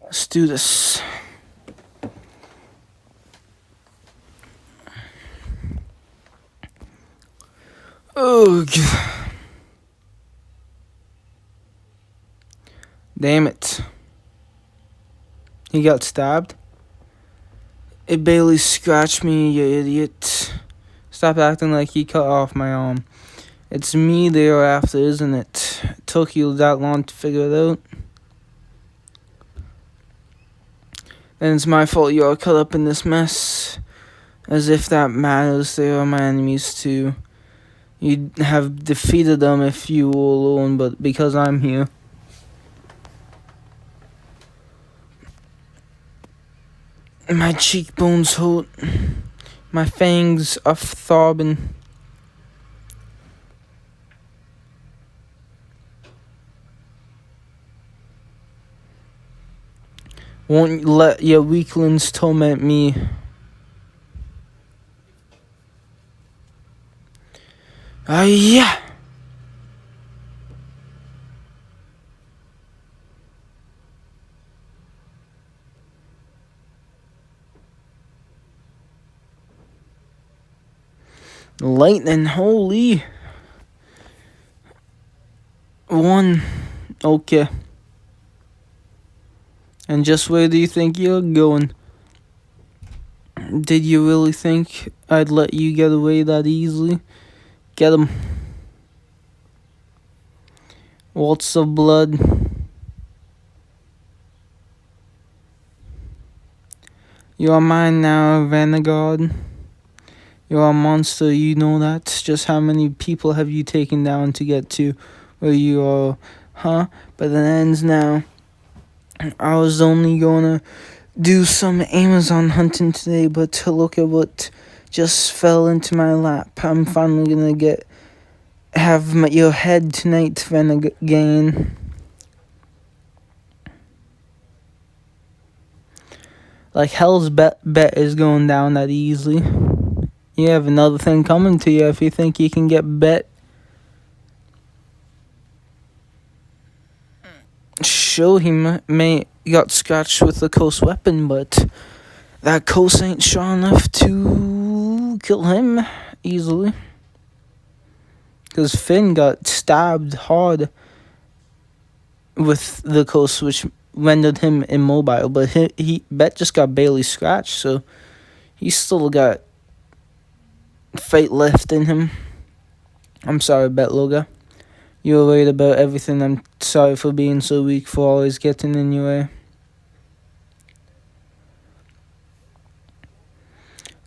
Let's do this. Ugh. Damn it. He got stabbed? It barely scratched me, you idiot. Stop acting like he cut off my arm. It's me they are after, isn't it? It took you that long to figure it out? Then it's my fault you are caught up in this mess. As if that matters, they are my enemies too. You'd have defeated them if you were alone, but because I'm here. My cheekbones hurt. My fangs are throbbing. Won't let your weaklings torment me. Yeah. Lightning, holy. One. Okay. And just where do you think you're going? Did you really think I'd let you get away that easily? Get him. Waltz of blood. You are mine now, Vanguard. You are a monster, you know that. Just how many people have you taken down to get to where you are, huh? But it ends now. I was only gonna do some Amazon hunting today, but look at what just fell into my lap. I'm finally gonna have your head tonight, Vanagain. Like hell's bet is going down that easily. You have another thing coming to you if you think you can get bet. Sure, he may got scratched with the Coast weapon, but that Coast ain't strong enough to kill him easily. Because Finn got stabbed hard with the Coast, which rendered him immobile. But he Bet just got barely scratched, so he still got fight left in him. I'm sorry, Bet Loga. You were worried about everything. I'm sorry for being so weak, for always getting in your way.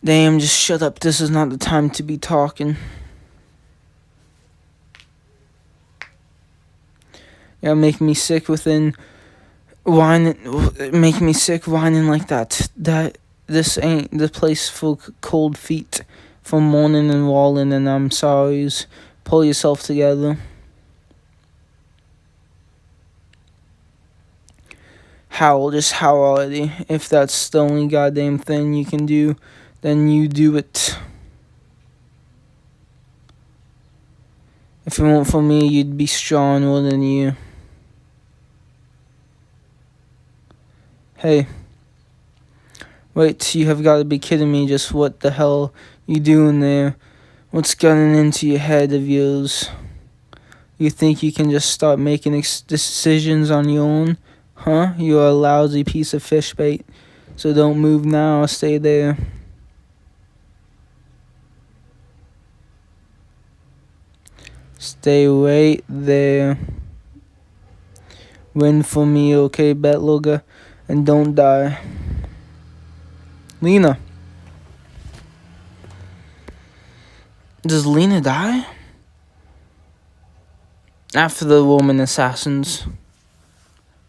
Damn, just shut up. This is not the time to be talking. You're making me sick within whining. Making me sick whining like that. This ain't the place for cold feet from mourning and walling, and I'm sorry. Pull yourself together. Howl, just howl already. If that's the only goddamn thing you can do, then you do it. If it weren't for me, you'd be strong, wouldn't you? Hey. Wait, you have got to be kidding me. Just what the hell you doing there? What's gotten into your head of yours? You think you can just start making decisions on your own? Huh? You're a lousy piece of fish bait. So don't move now. Stay there. Stay right there. Win for me, okay, Betloga? And don't die. Lena. Does Lena die? After the woman assassins.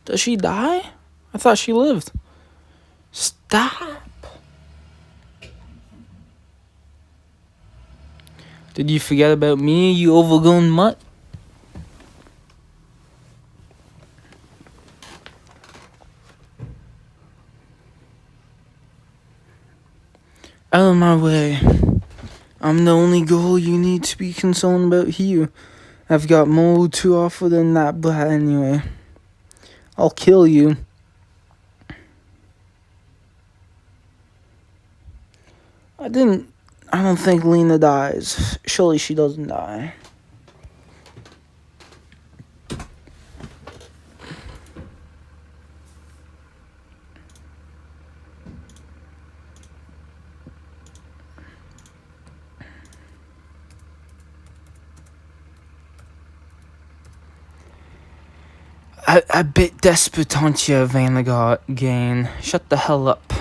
Does she die? I thought she lived. Stop. Did you forget about me, you overgrown mutt? Out of my way. I'm the only girl you need to be concerned about here. I've got more to offer than that brat anyway. I'll kill you. I don't think Lena dies. Surely she doesn't die. A bit desperate, aren't you, Valleta? Shut the hell up.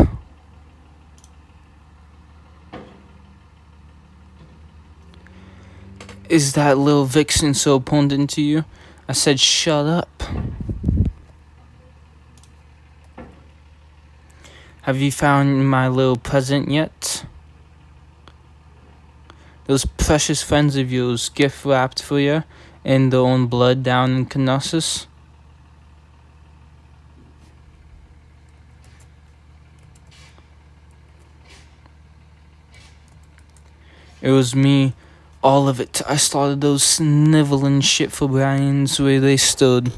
Is that little vixen so important to you? I said shut up. Have you found my little present yet? Those precious friends of yours gift wrapped for you in their own blood down in Knossos? It was me, all of it. I started those sniveling shit for Brian's where they stood.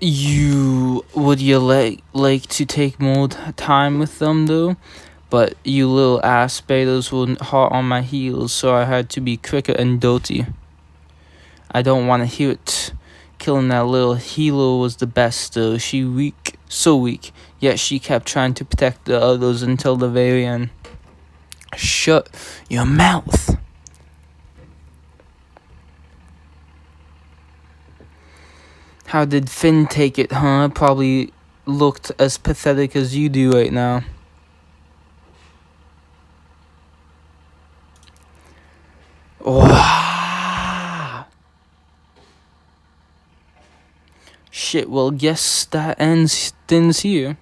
Would you like to take more time with them though? But you little ass betas were hot on my heels, so I had to be quicker and dirty. I don't want to hear it. Killing that little Hilo was the best though. She weak, so weak, yet she kept trying to protect the others until the very end. Shut your mouth. How did Finn take it, huh? Probably looked as pathetic as you do right now. Wow. Shit, well, guess that ends things here.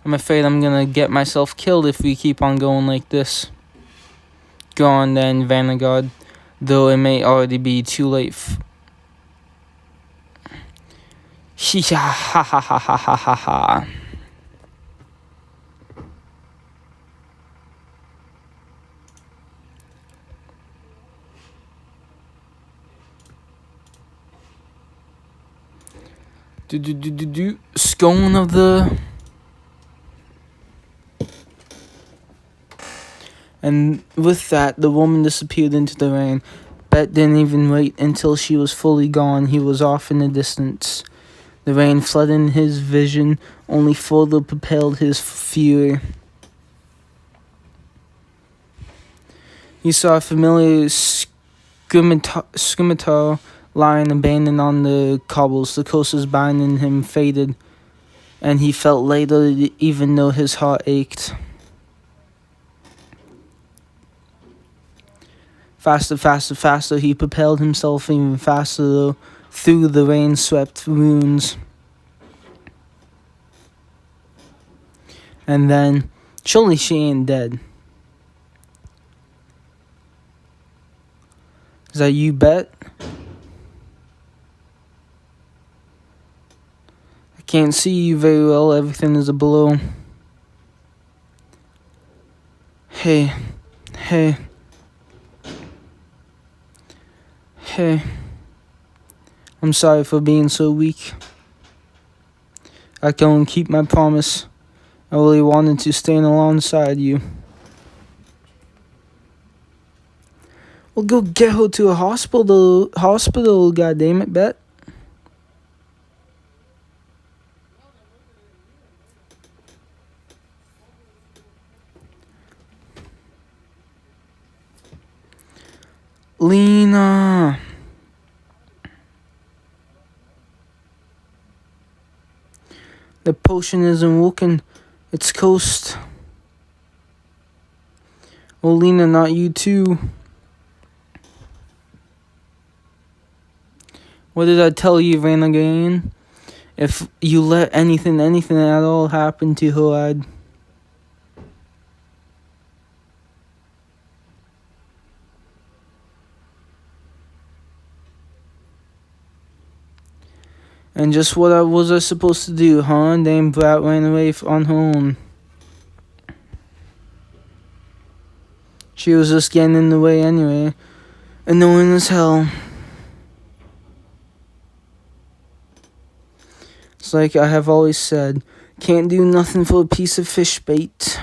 I'm afraid I'm gonna get myself killed if we keep on going like this. Go on then, Vanguard. Though it may already be too late. Ha ha ha ha ha ha ha ha. Scone of the... And with that, the woman disappeared into the rain. Bet didn't even wait until she was fully gone. He was off in the distance. The rain flooded his vision, only further propelled his fury. He saw a familiar scimitar lying abandoned on the cobbles. The coasters binding him faded, and he felt later even though his heart ached. Faster, faster, faster, he propelled himself even faster though, through the rain-swept ruins. And then, surely she ain't dead. Is that you, Bet? I can't see you very well, everything is a blow. Hey. I'm sorry for being so weak. I can't keep my promise. I really wanted to stand alongside you. Well, go get her to a hospital, goddammit, Bet. Lena. The potion isn't working. It's coast. Oh, Lena, not you too. What did I tell you, Vanagan? If you let anything at all happen to her, I'd... And just what was I supposed to do, huh? Damn brat ran away on her own. She was just getting in the way anyway. Annoying as hell. It's like I have always said, can't do nothing for a piece of fish bait.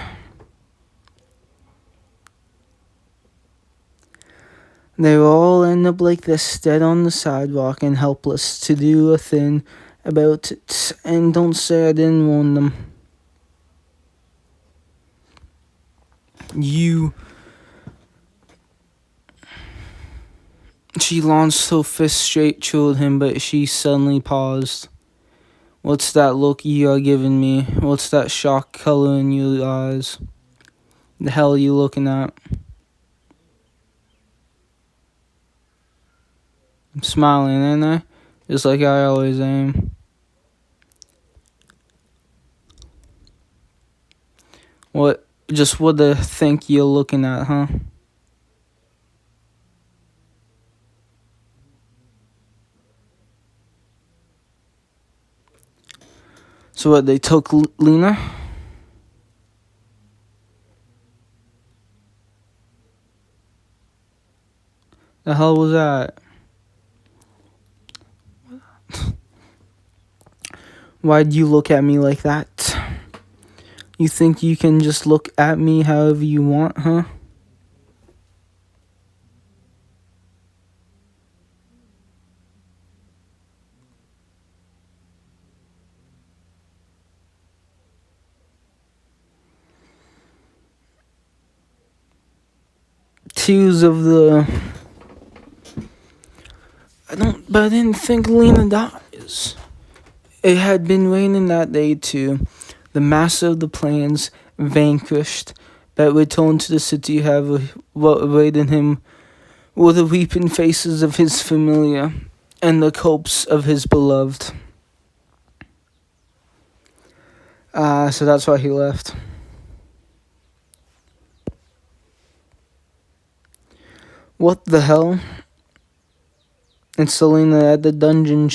They will all end up like this, dead on the sidewalk and helpless to do a thing about it. And don't say I didn't warn them. She launched her fist straight toward him, but she suddenly paused. What's that look you are giving me? What's that shock color in your eyes? The hell are you looking at? I'm smiling, ain't I? Just like I always am. What the think you're looking at, huh? So what, they took Lena? The hell was that? Why'd you look at me like that? You think you can just look at me however you want, huh? Tears of the... I didn't think Lena dies. It had been raining that day too. The master of the plains, vanquished, but returned to the city, what awaited him were the weeping faces of his familiar and the corpse of his beloved. So that's why he left. What the hell? And Selena at the dungeon,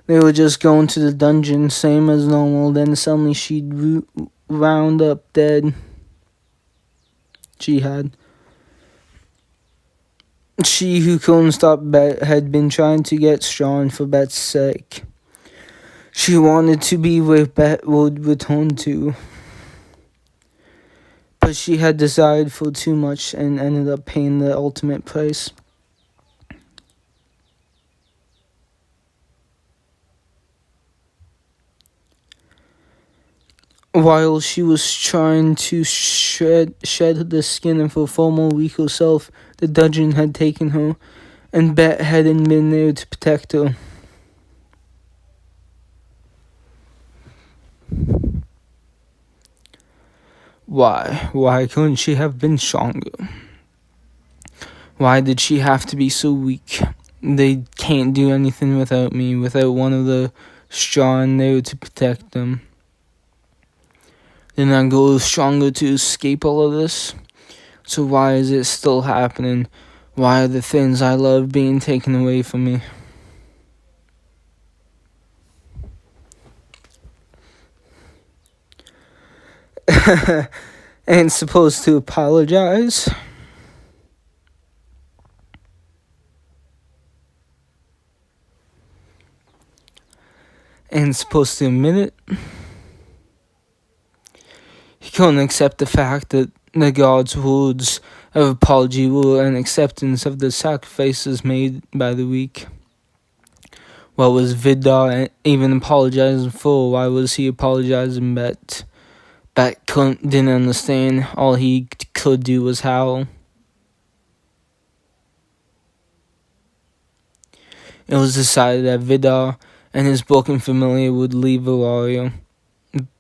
They were just going to the dungeon, same as normal, then suddenly she'd round up dead. She who couldn't stop Bet had been trying to get strong for Bet's sake. She wanted to be where Bet would return to. But she had desired for too much and ended up paying the ultimate price. While she was trying to shed the skin of her former weaker self, the dungeon had taken her, and Bet hadn't been there to protect her. Why? Why couldn't she have been stronger? Why did she have to be so weak? They can't do anything without me, without one of the strong there to protect them. Didn't I go stronger to escape all of this? So why is it still happening? Why are the things I love being taken away from me? Ain't supposed to apologize. Ain't supposed to admit it. He couldn't accept the fact that the God's words of apology were an acceptance of the sacrifices made by the weak. What was Vidar even apologizing for? Why was he apologizing? Bet didn't understand. All he could do was howl. It was decided that Vidar and his broken familiar would leave Valeria.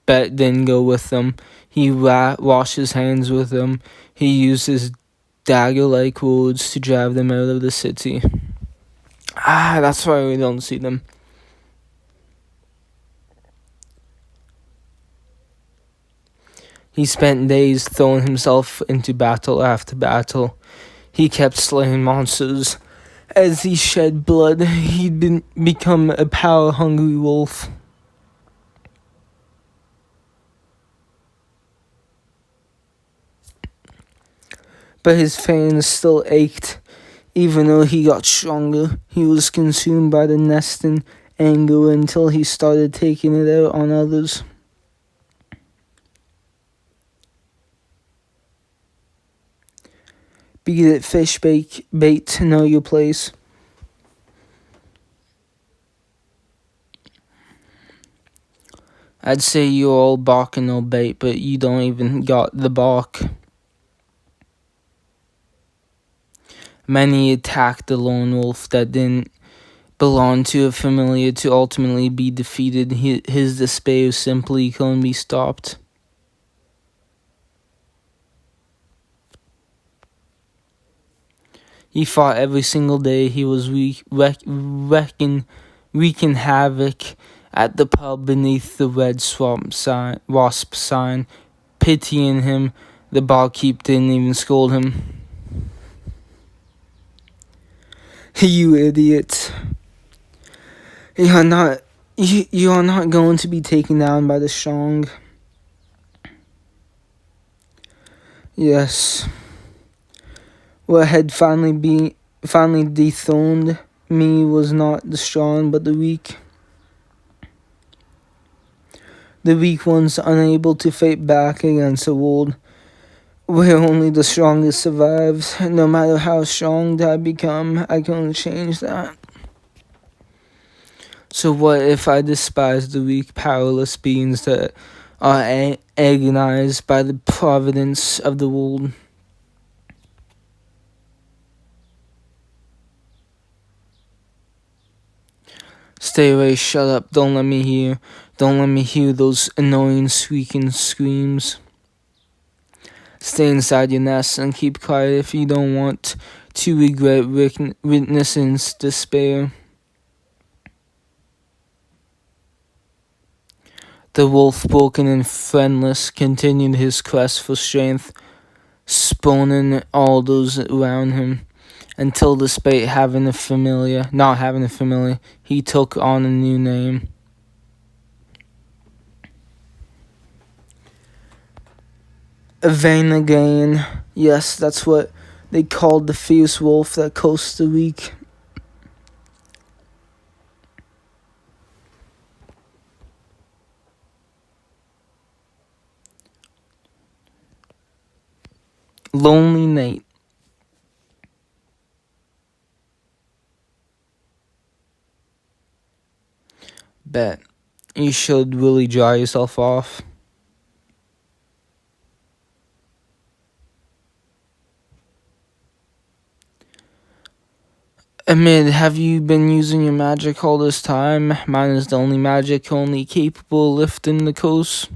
Bet didn't go with them. He washed his hands with them. He used his dagger-like words to drive them out of the city. That's why we don't see them. He spent days throwing himself into battle after battle. He kept slaying monsters. As he shed blood, he'd become a power-hungry wolf. But his fangs still ached. Even though he got stronger, he was consumed by the nesting anger until he started taking it out on others. Beat it, fish bait, know your place. I'd say you're all bark and no bait, but you don't even got the bark. Many attacked the lone wolf that didn't belong to a familiar to ultimately be defeated. His despair simply couldn't be stopped. He fought every single day. He was wreaking havoc at the pub beneath the red wasp sign. Pitying him, the barkeep didn't even scold him. You idiot. You are not going to be taken down by the strong. Yes. What had finally dethroned me was not the strong, but the weak. The weak ones unable to fight back against a world where only the strongest survives. No matter how strong I become, I can't change that. So what if I despise the weak, powerless beings that are agonized by the providence of the world? Stay away, shut up, don't let me hear those annoying squeaking screams. Stay inside your nest and keep quiet if you don't want to regret witnessing despair. The wolf, broken and friendless, continued his quest for strength, spawning all those around him, until despite not having a familiar, he took on a new name. Valleta. Yes, that's what they called the fierce wolf that coasts the weak. Lonely night. Bet. You should really dry yourself off. Amid, have you been using your magic all this time? Mine is the only magic only capable of lifting the coast.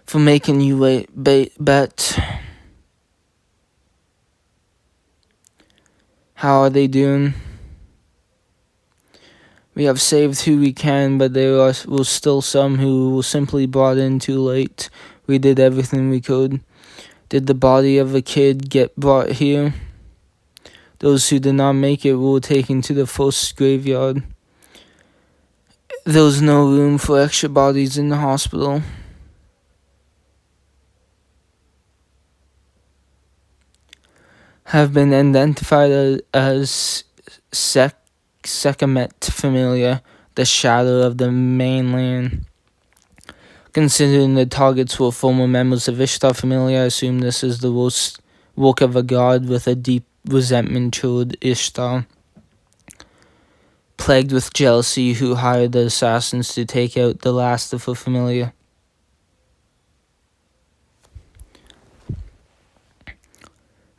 For making you bet. How are they doing? We have saved who we can, but there was still some who were simply brought in too late. We did everything we could. Did the body of a kid get brought here? Those who did not make it were taken to the first graveyard. There was no room for extra bodies in the hospital. Have been identified as Sekhmet familiar, the shadow of the mainland. Considering the targets were former members of Ishtar familia, I assume this is the work of a god with a deep resentment toward Ishtar. Plagued with jealousy, who hired the assassins to take out the last of her familia.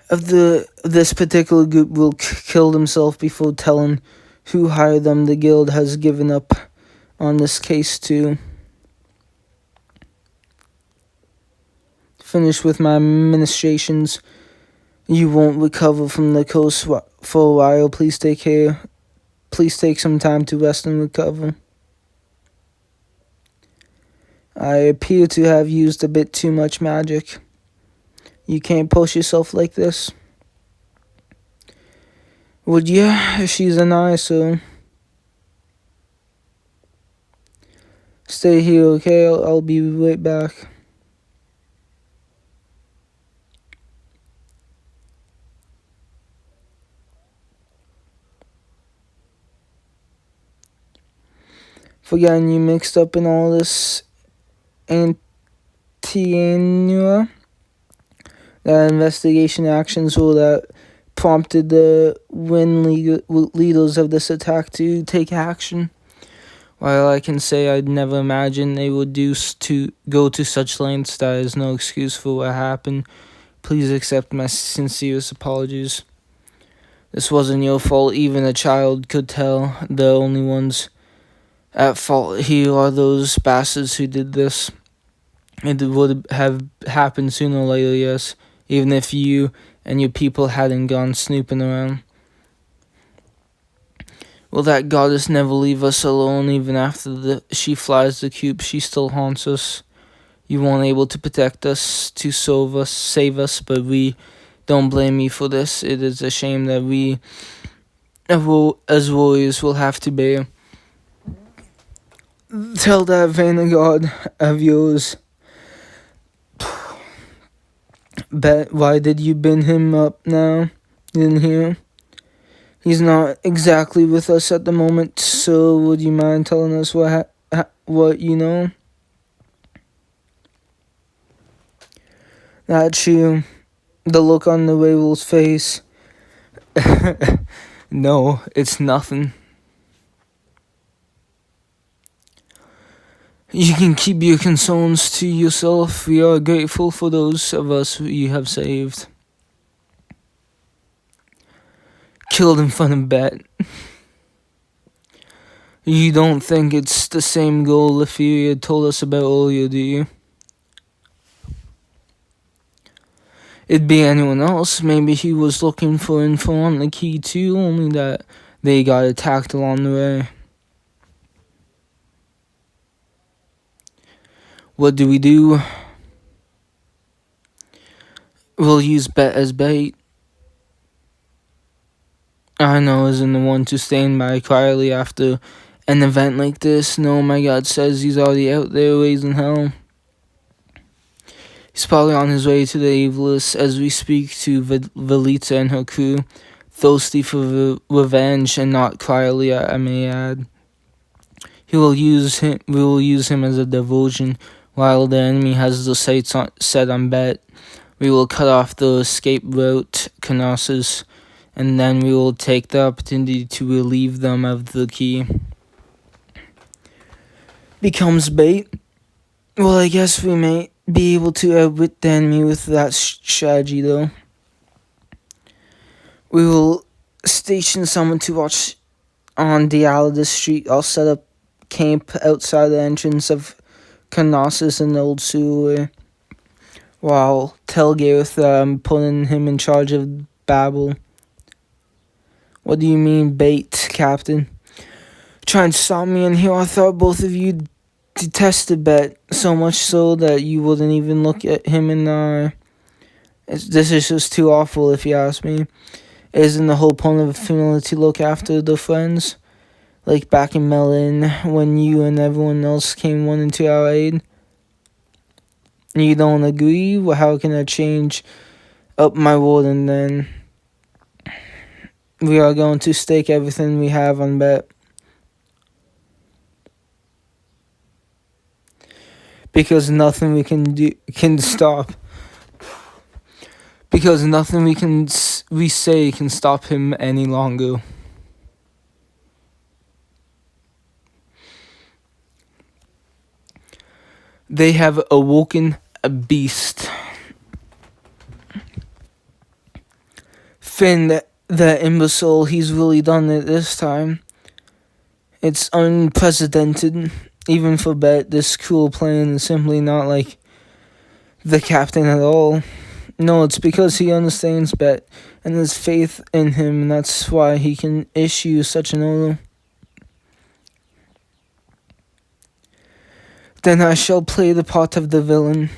This particular group will kill himself before telling who hired them. The guild has given up on this case too. Finished with my ministrations. You won't recover from the curse for a while. Please take care. Please take some time to rest and recover. I appear to have used a bit too much magic. You can't push yourself like this. Would you? She's an eyesore. Stay here, okay? I'll be right back. for getting you mixed up in all this anti-anua. That investigation actions will that prompted the leaders of this attack to take action. While I can say I'd never imagined they would go to such lengths, that is no excuse for what happened. Please accept my sincerest apologies. This wasn't your fault, even a child could tell. The only ones at fault here are those bastards who did this. It would have happened sooner or later, yes, even if you and your people hadn't gone snooping around. Will that goddess never leave us alone? Even after she flies the coop, she still haunts us. You weren't able to protect us, to save us, but we don't blame you for this. It is a shame that we, as warriors, will have to bear. Tell that vanguard of yours. Bet, why did you bin him up now? In here? He's not exactly with us at the moment, so would you mind telling us what you know? That's you. The look on the werewolf's face. No, it's nothing. You can keep your concerns to yourself. We are grateful for those of us who you have saved. Killed in front of Bet. You don't think it's the same girl Lefebvre had told us about earlier, do you? It'd be anyone else. Maybe he was looking for info on the key too, only that they got attacked along the way. What do? We'll use Bet as bait. I know isn't the one to stand by quietly after an event like this. No, my God says he's already out there raising hell. He's probably on his way to the Evilus as we speak to Valleta and her crew, thirsty for revenge, and not quietly, I may add. We will use him as a diversion while the enemy has the sights set on Bet. We will cut off the escape route, Canassus, and then we will take the opportunity to relieve them of the key. Becomes bait. Well, I guess we may be able to outwit the enemy with that strategy, though. We will station someone to watch on Dialada Street. I'll set up camp outside the entrance of Canassus and the old sewer, while tell Gareth that I'm putting him in charge of Babel. What do you mean, bait, Captain? Trying to stop me in here? I thought both of you detested Bet, so much so that you wouldn't even look at him in the eye. This is just too awful, if you ask me. Isn't the whole point of a family to look after the friends? Like back in Melon, when you and everyone else came running to our aid? You don't agree? Well, how can I change up my word and then? We are going to stake everything we have on Bet. Because nothing we can do can stop. Because nothing we say can stop him any longer. They have awoken a beast. Finn, the imbecile, he's really done it this time. It's unprecedented. Even for Bet, this cruel plan is simply not like the captain at all. No, it's because he understands Bet and has faith in him, and that's why he can issue such an order. Then I shall play the part of the villain.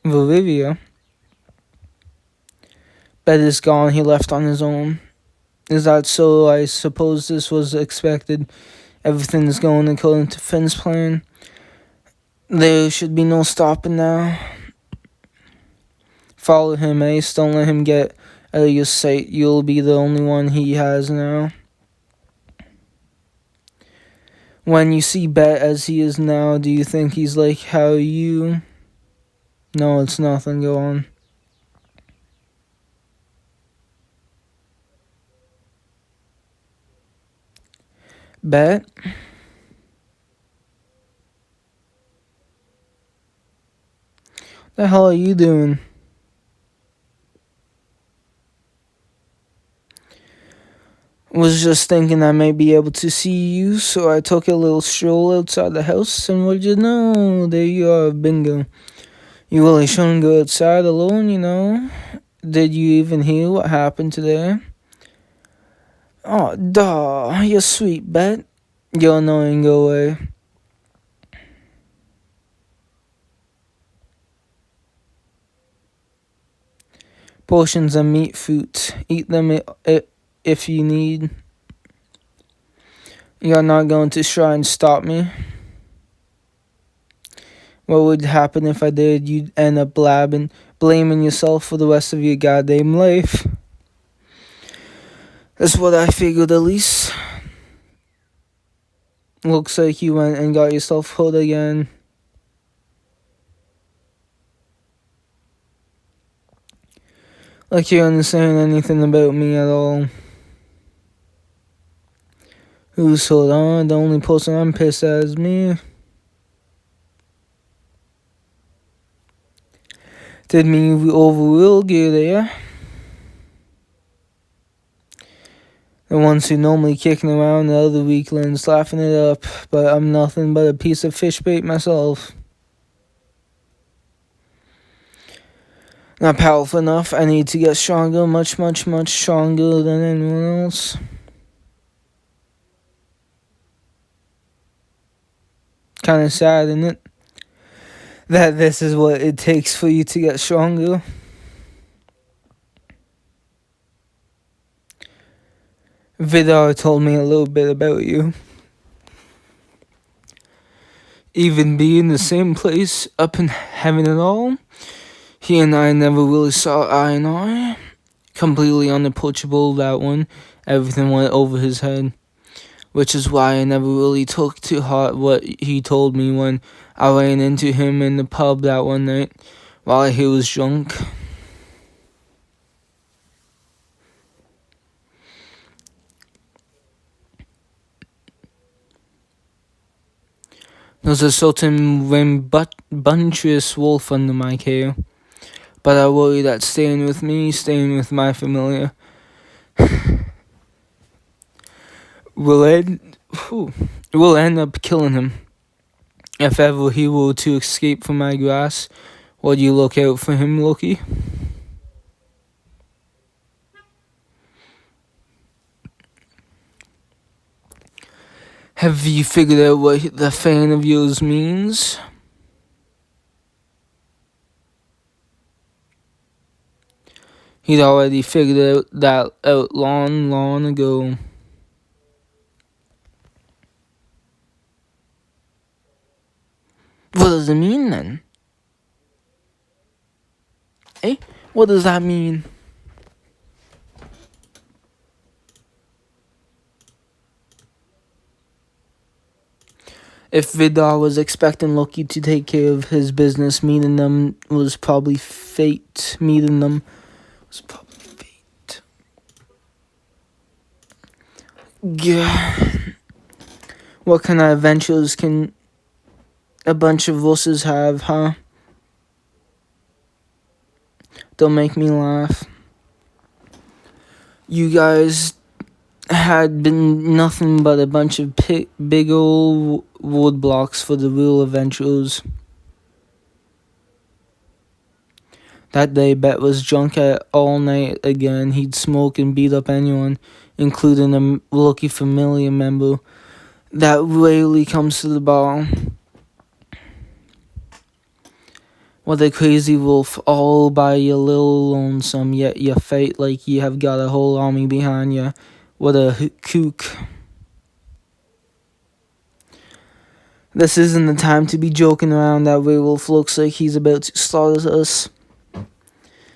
Valletta. Bet is gone, he left on his own. Is that so? I suppose this was expected. Everything is going according to Finn's plan. There should be no stopping now. Follow him, Ace. Don't let him get out of your sight. You'll be the only one he has now. When you see Bet as he is now, do you think he's like how you... No, it's nothing, go on. Bet? The hell are you doing? Was just thinking I may be able to see you, so I took a little stroll outside the house, and what you know, there you are, bingo. You really shouldn't go outside alone, you know. Did you even hear what happened today? Oh, duh, you're sweet, Bet. You're annoying, go away. Portions of meat fruit. Eat them if you need. You're not going to try and stop me. What would happen if I did? You'd end up blaming yourself for the rest of your goddamn life. That's what I figured, at least. Looks like you went and got yourself hurt again. Like you understand anything about me at all. Who's hurt on? The only person I'm pissed at is me. Did me overrule you there? The ones who normally kicking around, the other weaklings laughing it up, but I'm nothing but a piece of fish bait myself. Not powerful enough. I need to get stronger, much, much, much stronger than anyone else. Kind of sad, isn't it? That this is what it takes for you to get stronger. Vidar told me a little bit about you. Even being in the same place, up in heaven and all, he and I never really saw eye and eye. Completely unapproachable, that one. Everything went over his head. Which is why I never really took to heart what he told me when I ran into him in the pub that one night while he was drunk. There's a certain rambunctious wolf under my care, but I worry that staying with me, staying with my familiar, will end up killing him. If ever he were to escape from my grasp, would you look out for him, Loki? Have you figured out what the fan of yours means? He'd already figured that out long ago. What does it mean then? Eh? What does that mean? If Vidar was expecting Loki to take care of his business, meeting them was probably fate. Yeah. What kind of adventures can a bunch of wusses have, huh? Don't make me laugh. You guys had been nothing but a bunch of big old wood blocks for the real adventurers. That day, Bet was drunk all night again. He'd smoke and beat up anyone, including a lucky familiar member that rarely comes to the bar. What a crazy wolf, all by your little lonesome, yet you fight like you have got a whole army behind you. What a kook. This isn't the time to be joking around. That werewolf looks like he's about to slaughter us.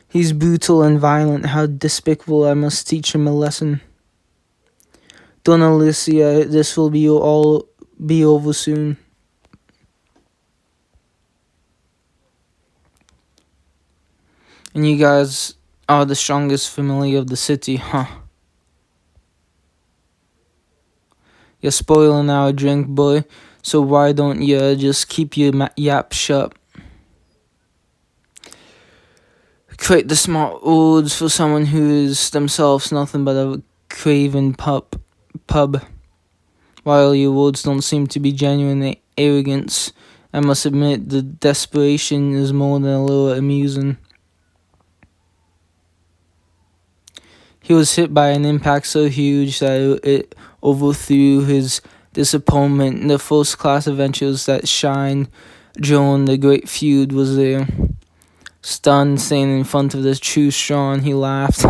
He's brutal and violent. How despicable. I must teach him a lesson. Donna Alicia, this will be over soon. And you guys are the strongest family of the city, huh? You're spoiling our drink, boy. So why don't you just keep your yap shut? Create the smart words for someone who is themselves nothing but a craven pub. While your words don't seem to be genuine arrogance, I must admit the desperation is more than a little amusing. He was hit by an impact so huge that it overthrew his disappointment. The first-class adventures that shined during the great feud was there. Stunned, standing in front of the true Sean, he laughed.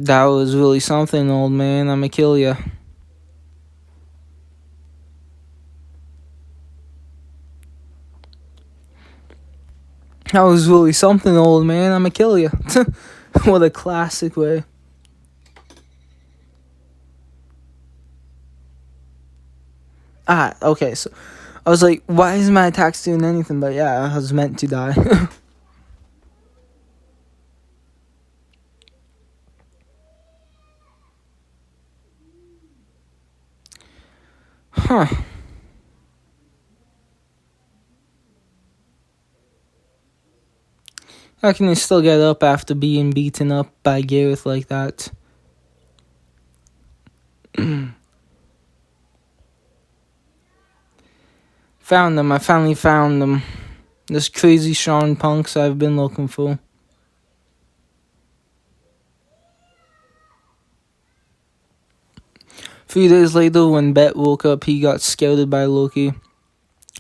That was really something, old man. I'ma kill ya. That was really something, old man. I'ma kill ya. What a classic way. Okay, so I was like, why is my attacks doing anything? But yeah, I was meant to die. Huh. How can you still get up after being beaten up by Gareth like that? Found them. I finally found them. This crazy Sean punks I've been looking for. A few days later, when Bet woke up, he got scouted by Loki,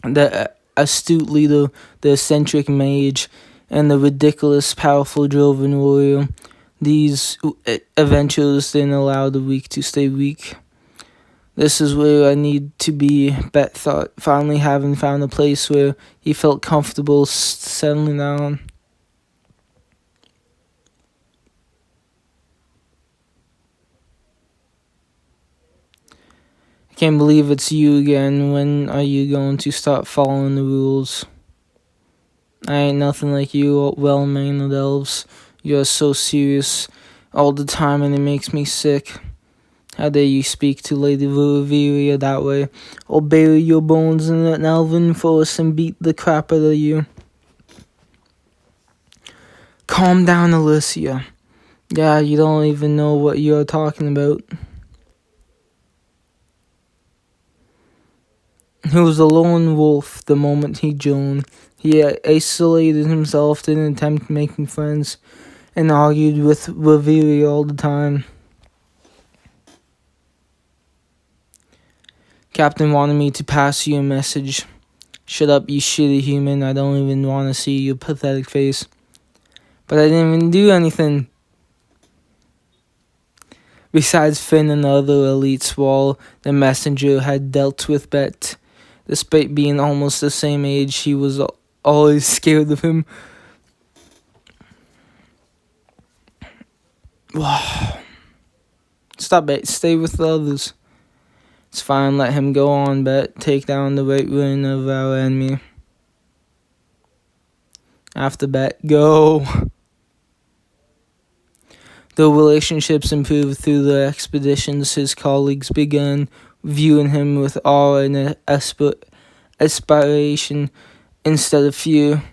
the astute leader, the eccentric mage, and the ridiculous powerful Drovan warrior. These adventures didn't allow the weak to stay weak. This is where I need to be, Bet thought, finally having found a place where he felt comfortable settling down. I can't believe it's you again. When are you going to stop following the rules? I ain't nothing like you, well-mannered elves. You're so serious all the time and it makes me sick. How dare you speak to Lady Valeria that way? I'll bury your bones in an elven forest and beat the crap out of you. Calm down, Alicia. Yeah, you don't even know what you're talking about. He was a lone wolf the moment he joined. He isolated himself, didn't attempt making friends, and argued with Valeria all the time. Captain wanted me to pass you a message. Shut up, you shitty human. I don't even want to see your pathetic face. But I didn't even do anything. Besides Finn and the other elites, while the messenger had dealt with Bet. Despite being almost the same age, she was always scared of him. Stop it. Stay with the others. It's fine. Let him go on, Bet. Take down the right wing of our enemy. After Bet, go. Though relationships improved through the expeditions, his colleagues began viewing him with awe and aspiration instead of fear.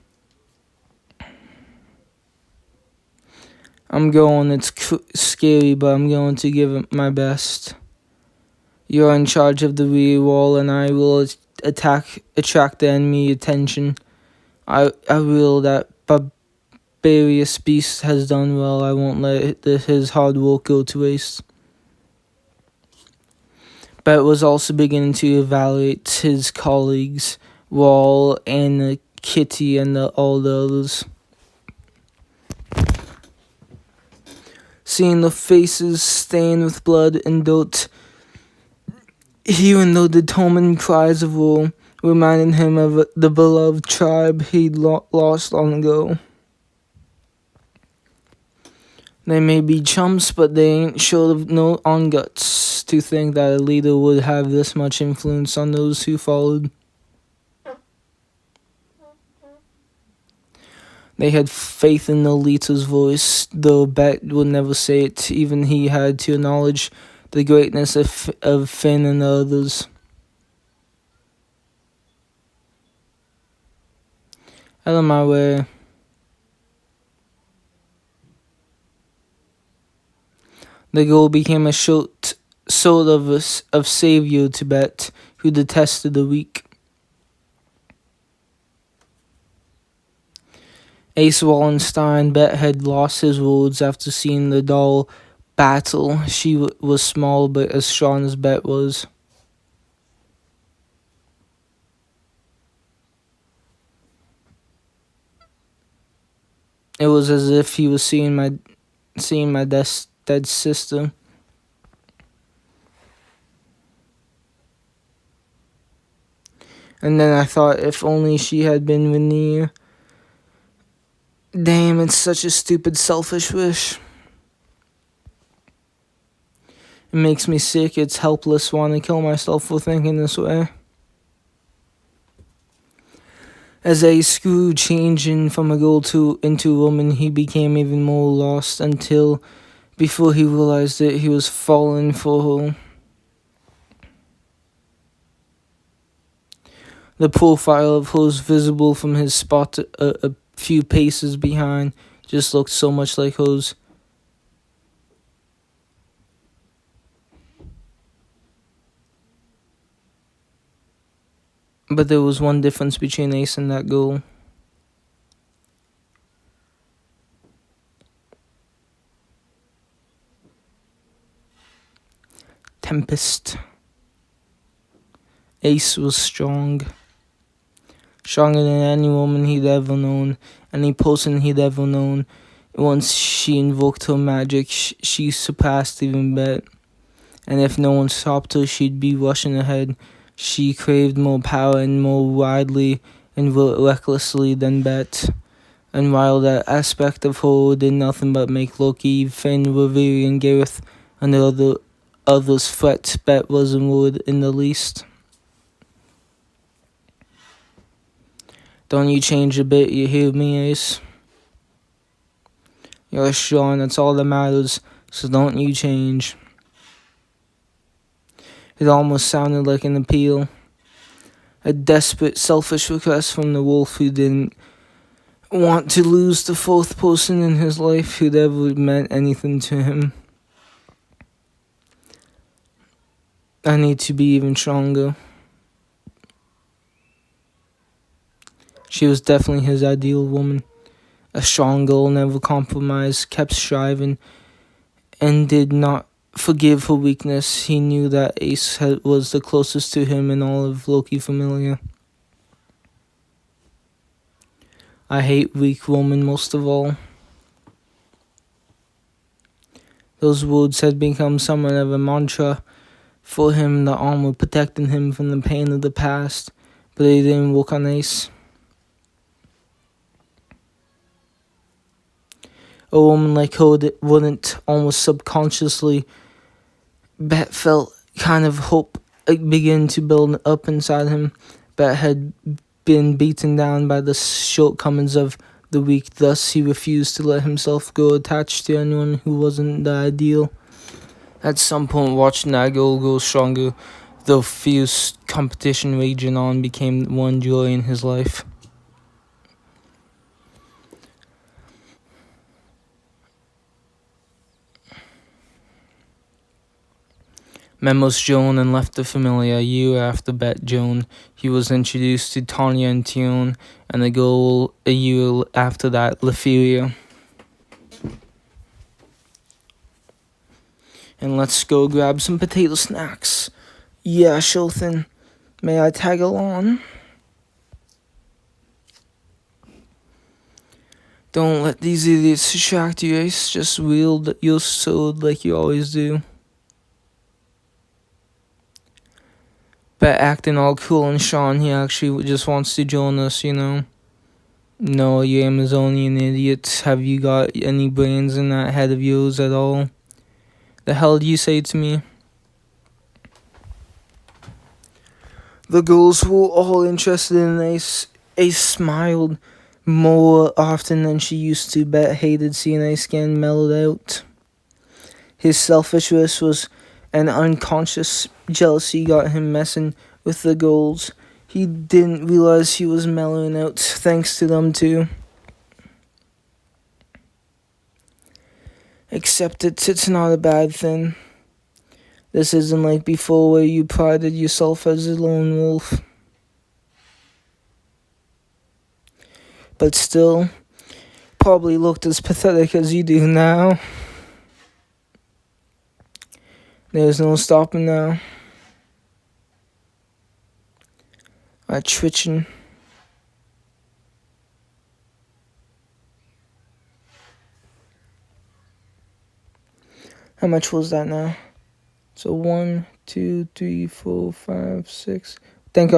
I'm going, it's scary, but I'm going to give it my best. You're in charge of the rear wall, and I will attract the enemy attention. I will. That barbarous beast has done well. I won't let his hard work go to waste. Bet was also beginning to evaluate his colleagues, Wall and Kitty and all the others. Seeing the faces stained with blood and dirt, hearing the determined cries of woe, reminded him of the beloved tribe he'd lost long ago. They may be chumps, but they ain't short of no on guts to think that a leader would have this much influence on those who followed. They had faith in Nolita's voice, though Bet would never say it. Even he had to acknowledge the greatness of Finn and the others. Out of my way. The girl became a sort of savior to Bet, who detested the weak. Ace Wallenstein Bet had lost his words after seeing the doll battle. She was small, but as strong as Bet was. It was as if he was seeing my dead sister. And then I thought, if only she had been Veneer. Damn, it's such a stupid, selfish wish. It makes me sick. It's helpless. Want to kill myself for thinking this way. As Ace grew, changing from a girl into a woman, he became even more lost until, before he realized it, he was falling for her. The profile of hers, visible from his spot a few paces behind, just looked so much like hers. But there was one difference between Ace and that girl. Tempest. Ace was strong. Stronger than any woman he'd ever known, any person he'd ever known. Once she invoked her magic, she surpassed even Bet. And if no one stopped her, she'd be rushing ahead. She craved more power and more widely and recklessly than Bet. And while that aspect of her did nothing but make Loki, Finn, Revere, and Gareth and the others fret, Bet wasn't worried in the least. Don't you change a bit, you hear me, Ace? You're strong, that's all that matters, so don't you change. It almost sounded like an appeal. A desperate, selfish request from the wolf who didn't want to lose the fourth person in his life who'd ever meant anything to him. I need to be even stronger. She was definitely his ideal woman. A strong girl, never compromised, kept striving, and did not forgive her weakness. He knew that Ace was the closest to him in all of Loki Familia. I hate weak women most of all. Those words had become somewhat of a mantra for him, the armor protecting him from the pain of the past, but they didn't work on Ace. A woman like her that wouldn't, almost subconsciously, Bet felt kind of hope begin to build up inside him. Bet had been beaten down by the shortcomings of the weak, thus he refused to let himself grow attached to anyone who wasn't the ideal. At some point, watching that girl grow stronger, the fierce competition raging on became one joy in his life. Memos Joan and left the Familia. A year after Bet Joan, he was introduced to Tanya and Tion, and the girl a year after that, Leferia. And let's go grab some potato snacks. Yeah, sure thing. May I tag along? Don't let these idiots distract you, Ace. Just wield your sword like you always do. Bet acting all cool and Sean, he actually just wants to join us, you know. No, you Amazonian idiots. Have you got any brains in that head of yours at all? The hell do you say to me? The girls were all interested in Ace. Ace smiled more often than she used to. Bet hated seeing Ace getting mellowed out. His selfishness was an unconscious jealousy got him messing with the girls. He didn't realize he was mellowing out thanks to them too. Except it's not a bad thing. This isn't like before where you prided yourself as a lone wolf. But still, probably looked as pathetic as you do now. There's no stopping now. Twitching. How much was that now? So 1, 2, 3, 4, 5, 6. Thank God.